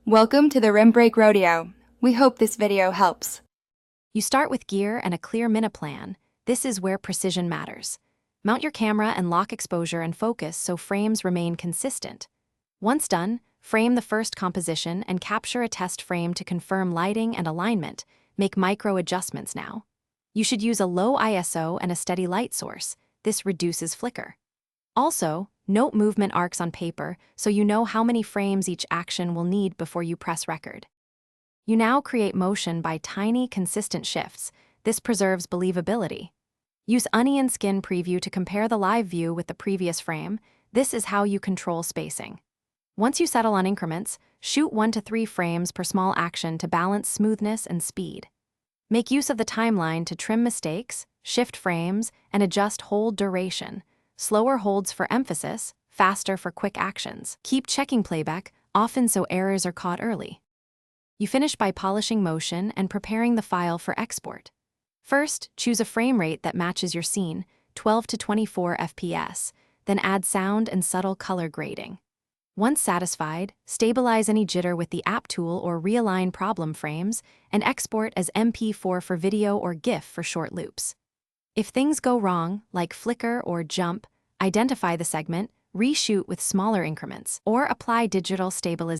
Welcome to the Rim Break Rodeo. We hope this video helps. You start with gear and a clear minute plan. This is where precision matters. Mount your camera and lock exposure and focus so frames remain consistent. Once done, frame the first composition and capture a test frame to confirm lighting and alignment. Make micro adjustments now. You should use a low ISO and a steady light source. This reduces flicker. Also, note movement arcs on paper so you know how many frames each action will need before you press record. You now create motion by tiny, consistent shifts. This preserves believability. Use Onion Skin Preview to compare the live view with the previous frame. This is how you control spacing. Once you settle on increments, shoot 1 to 3 frames per small action to balance smoothness and speed. Make use of the timeline to trim mistakes, shift frames, and adjust hold duration. Slower holds for emphasis, faster for quick actions. Keep checking playback, often so errors are caught early. You finish by polishing motion and preparing the file for export. First, choose a frame rate that matches your scene, 12 to 24 FPS, then add sound and subtle color grading. Once satisfied, stabilize any jitter with the App tool or realign problem frames, and export as MP4 for video or GIF for short loops. If things go wrong, like flicker or jump, identify the segment, reshoot with smaller increments, or apply digital stabilization.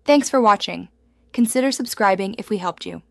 Thanks for watching. Consider subscribing if we helped you.